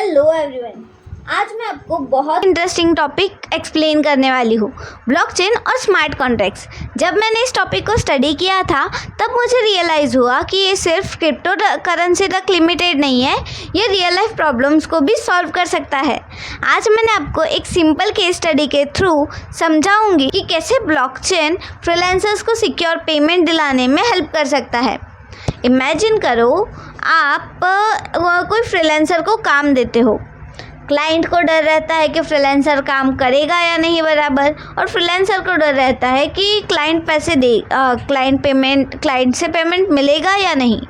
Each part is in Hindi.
हेलो एवरीवन, आज मैं आपको बहुत इंटरेस्टिंग टॉपिक एक्सप्लेन करने वाली हूँ, ब्लॉकचेन और स्मार्ट कॉन्ट्रैक्ट्स। जब मैंने इस टॉपिक को स्टडी किया था तब मुझे रियलाइज़ हुआ कि ये सिर्फ क्रिप्टो करेंसी तक लिमिटेड नहीं है, ये रियल लाइफ प्रॉब्लम्स को भी सॉल्व कर सकता है। आज मैंने आपको एक सिंपल केस स्टडी के थ्रू समझाऊंगी कि कैसे ब्लॉकचेन फ्रीलांसर्स को सिक्योर पेमेंट दिलाने में हेल्प कर सकता है। इमेजिन करो आप कोई फ्रीलांसर को काम देते हो। क्लाइंट को डर रहता है कि फ्रीलांसर काम करेगा या नहीं बराबर, और फ्रीलांसर को डर रहता है कि क्लाइंट से पेमेंट मिलेगा या नहीं।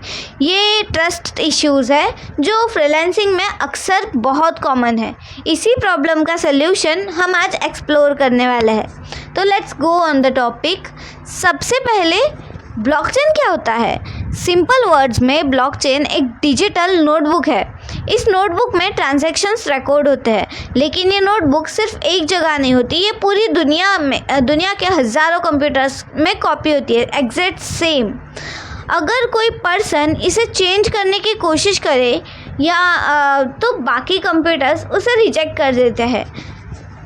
ये ट्रस्ट इश्यूज़ है जो फ्रीलांसिंग में अक्सर बहुत कॉमन है। इसी प्रॉब्लम का सल्यूशन हम आज एक्सप्लोर करने वाले हैं। तो let's go on the topic. सबसे पहले ब्लॉकचेन क्या होता है? सिंपल वर्ड्स में ब्लॉकचेन एक डिजिटल नोटबुक है। इस नोटबुक में ट्रांजैक्शंस रिकॉर्ड होते हैं, लेकिन ये नोटबुक सिर्फ एक जगह नहीं होती, ये पूरी दुनिया के हज़ारों कंप्यूटर्स में कॉपी होती है, एग्जैक्ट सेम। अगर कोई पर्सन इसे चेंज करने की कोशिश करे तो बाकी कंप्यूटर्स उसे रिजेक्ट कर देते हैं।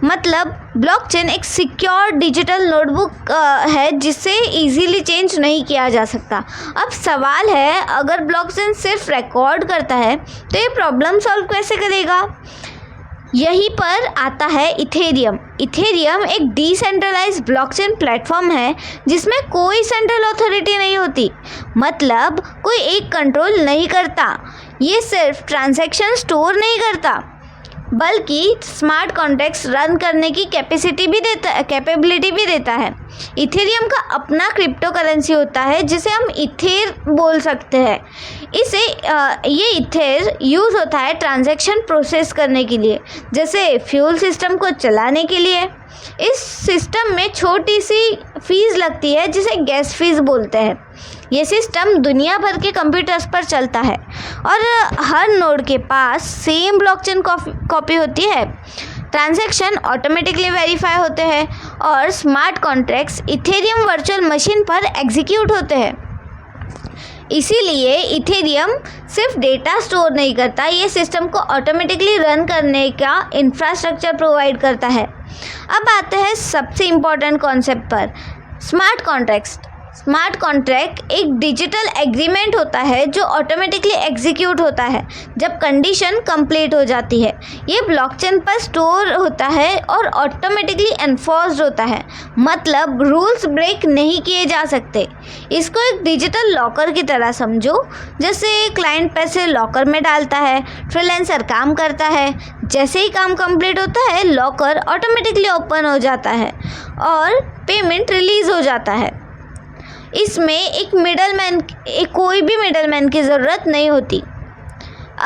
मतलब ब्लॉकचेन एक सिक्योर डिजिटल नोटबुक है जिसे इजीली चेंज नहीं किया जा सकता। अब सवाल है, अगर ब्लॉकचेन सिर्फ रिकॉर्ड करता है तो ये प्रॉब्लम सॉल्व कैसे करेगा? यहीं पर आता है इथेरियम। इथेरियम एक डिसेंट्रलाइज्ड ब्लॉकचेन प्लेटफॉर्म है जिसमें कोई सेंट्रल अथॉरिटी नहीं होती, मतलब कोई एक कंट्रोल नहीं करता। ये सिर्फ ट्रांजैक्शन स्टोर नहीं करता बल्कि स्मार्ट कॉन्ट्रैक्ट्स रन करने की कैपेबिलिटी भी देता है। इथेरियम का अपना क्रिप्टो करेंसी होता है जिसे हम इथेर बोल सकते हैं। ये इथेर यूज़ होता है ट्रांजैक्शन प्रोसेस करने के लिए, जैसे फ्यूल सिस्टम को चलाने के लिए। इस सिस्टम में छोटी सी फीस लगती है जिसे गैस फीस बोलते हैं। ये सिस्टम दुनिया भर के कंप्यूटर्स पर चलता है और हर नोड के पास सेम ब्लॉकचेन कॉपी होती है। ट्रांजैक्शन ऑटोमेटिकली वेरीफाई होते हैं और smart contracts Ethereum virtual machine पर एग्जीक्यूट होते हैं। इसीलिए इथेरियम सिर्फ डेटा स्टोर नहीं करता, ये सिस्टम को ऑटोमेटिकली रन करने का इंफ्रास्ट्रक्चर प्रोवाइड करता है। अब आते हैं सबसे इम्पॉर्टेंट कॉन्सेप्ट पर, स्मार्ट कॉन्ट्रैक्ट्स। स्मार्ट कॉन्ट्रैक्ट एक डिजिटल एग्रीमेंट होता है जो ऑटोमेटिकली एग्जीक्यूट होता है जब कंडीशन कंप्लीट हो जाती है। ये ब्लॉकचेन पर स्टोर होता है और ऑटोमेटिकली एनफोर्स्ड होता है, मतलब रूल्स ब्रेक नहीं किए जा सकते। इसको एक डिजिटल लॉकर की तरह समझो। जैसे क्लाइंट पैसे लॉकर में डालता है, फ्रीलांसर काम करता है, जैसे ही काम कंप्लीट होता है लॉकर ऑटोमेटिकली ओपन हो जाता है और पेमेंट रिलीज़ हो जाता है। इसमें कोई भी मिडलमैन की ज़रूरत नहीं होती।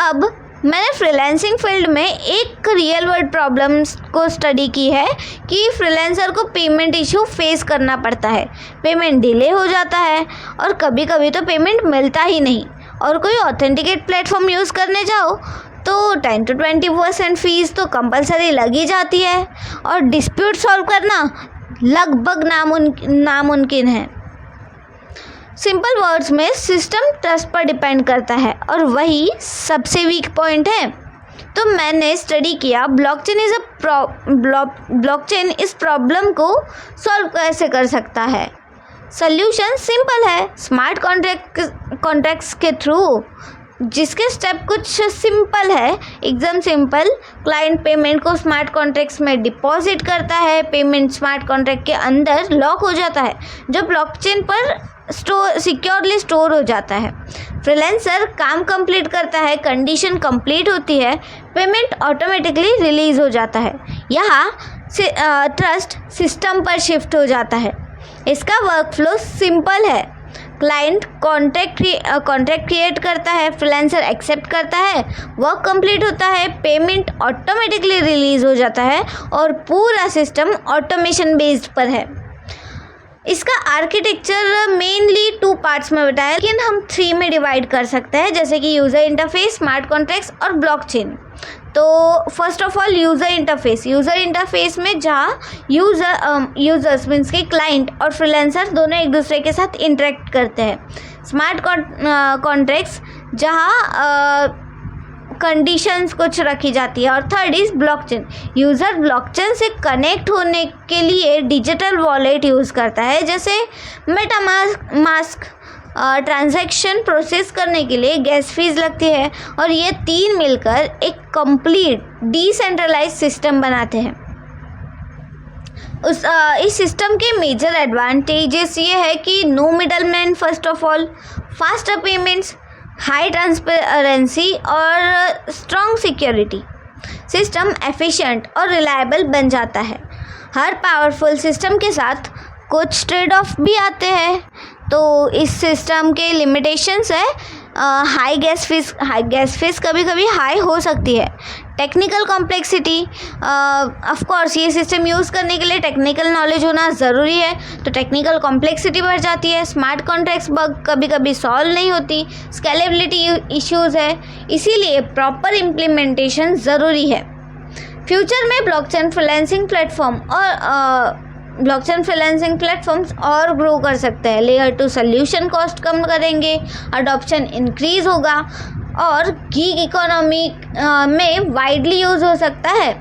अब मैंने फ्रीलांसिंग फील्ड में एक रियल वर्ल्ड प्रॉब्लम्स को स्टडी की है कि फ्रीलांसर को पेमेंट इशू फेस करना पड़ता है। पेमेंट डिले हो जाता है और कभी कभी तो पेमेंट मिलता ही नहीं, और कोई ऑथेंटिकेट प्लेटफॉर्म यूज़ करने जाओ तो 10 to 20% फीस तो कंपलसरी लग ही जाती है, और डिस्प्यूट सॉल्व करना लगभग नामुमकिन है। सिंपल वर्ड्स में सिस्टम ट्रस्ट पर डिपेंड करता है और वही सबसे वीक पॉइंट है। तो मैंने स्टडी किया ब्लॉकचेन इस प्रॉब्लम को सॉल्व कैसे कर सकता है। सॉल्यूशन सिंपल है, स्मार्ट कॉन्ट्रैक्ट्स के थ्रू, जिसके स्टेप कुछ सिंपल है, एकदम सिंपल। क्लाइंट पेमेंट को स्मार्ट कॉन्ट्रैक्ट्स में डिपॉजिट करता है, पेमेंट स्मार्ट कॉन्ट्रैक्ट के अंदर लॉक हो जाता है जो ब्लॉकचेन पर सिक्योरली स्टोर हो जाता है। फ्रीलांसर काम कंप्लीट करता है, कंडीशन कंप्लीट होती है, पेमेंट ऑटोमेटिकली रिलीज़ हो जाता है। यहाँ ट्रस्ट सिस्टम पर शिफ्ट हो जाता है। इसका वर्कफ्लो सिंपल है। क्लाइंट कॉन्ट्रैक्ट क्रिएट करता है, फ्रीलांसर एक्सेप्ट करता है, वर्क कंप्लीट होता है, पेमेंट ऑटोमेटिकली रिलीज़ हो जाता है और पूरा सिस्टम ऑटोमेशन बेस्ड पर है। इसका आर्किटेक्चर मेनली 2 पार्ट्स में बताया, लेकिन हम 3 में डिवाइड कर सकते हैं, जैसे कि यूज़र इंटरफेस, स्मार्ट कॉन्ट्रैक्ट्स और ब्लॉकचेन। तो first of all user interface में जहाँ यूज़र्स मीन्स के क्लाइंट और फ्रीलांसर दोनों एक दूसरे के साथ इंटरेक्ट करते हैं। स्मार्ट कॉन्ट्रैक्ट्स जहाँ कंडीशंस कुछ रखी जाती है। और third is blockchain. User blockchain से कनेक्ट होने के लिए डिजिटल वॉलेट यूज़ करता है, जैसे मेटामास्क। ट्रांजैक्शन प्रोसेस करने के लिए गैस फीस लगती है, और ये तीन मिलकर एक कंप्लीट डिसेंट्रलाइज सिस्टम बनाते हैं। इस सिस्टम के मेजर एडवांटेजेस ये है कि no middleman, first of all, faster payments, high transparency और स्ट्रॉन्ग सिक्योरिटी। सिस्टम एफिशिएंट और रिलायबल बन जाता है। हर पावरफुल सिस्टम के साथ कुछ ट्रेड ऑफ भी आते हैं। तो इस सिस्टम के लिमिटेशंस है, हाई गैस फीस कभी कभी हाई हो सकती है। टेक्निकल कॉम्प्लेक्सिटी, ऑफ कोर्स ये सिस्टम यूज़ करने के लिए टेक्निकल नॉलेज होना ज़रूरी है, तो टेक्निकल कॉम्प्लेक्सिटी बढ़ जाती है। स्मार्ट कॉन्ट्रैक्ट्स बग कभी कभी सॉल्व नहीं होती। स्केलेबिलिटी इश्यूज़ है, इसीलिए प्रॉपर इम्प्लीमेंटेशन ज़रूरी है। फ्यूचर में ब्लॉकचेन फ्रीलांसिंग प्लेटफॉर्म्स और ग्रो कर सकते हैं। लेयर 2 सोल्यूशन कॉस्ट कम करेंगे, अडॉप्शन इंक्रीज होगा और गीग इकोनॉमी में वाइडली यूज़ हो सकता है।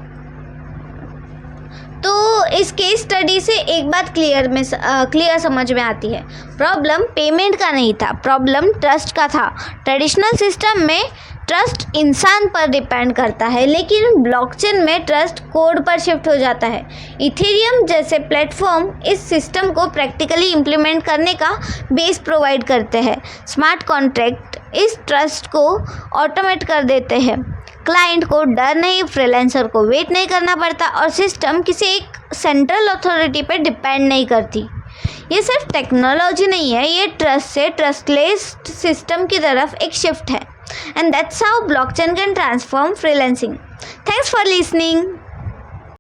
तो इस केस स्टडी से एक बात क्लियर समझ में आती है। प्रॉब्लम पेमेंट का नहीं था, प्रॉब्लम ट्रस्ट का था। ट्रेडिशनल सिस्टम में ट्रस्ट इंसान पर डिपेंड करता है, लेकिन ब्लॉकचेन में ट्रस्ट कोड पर शिफ्ट हो जाता है। इथेरियम जैसे प्लेटफॉर्म इस सिस्टम को प्रैक्टिकली इम्प्लीमेंट करने का बेस प्रोवाइड करते हैं। स्मार्ट कॉन्ट्रैक्ट इस ट्रस्ट को ऑटोमेट कर देते हैं। क्लाइंट को डर नहीं, फ्रीलांसर को वेट नहीं करना पड़ता, और सिस्टम किसी एक सेंट्रल अथॉरिटी पर डिपेंड नहीं करती। ये सिर्फ टेक्नोलॉजी नहीं है, ये ट्रस्ट से ट्रस्टलेस सिस्टम की तरफ एक शिफ्ट है। And that's how blockchain can transform freelancing. Thanks for listening.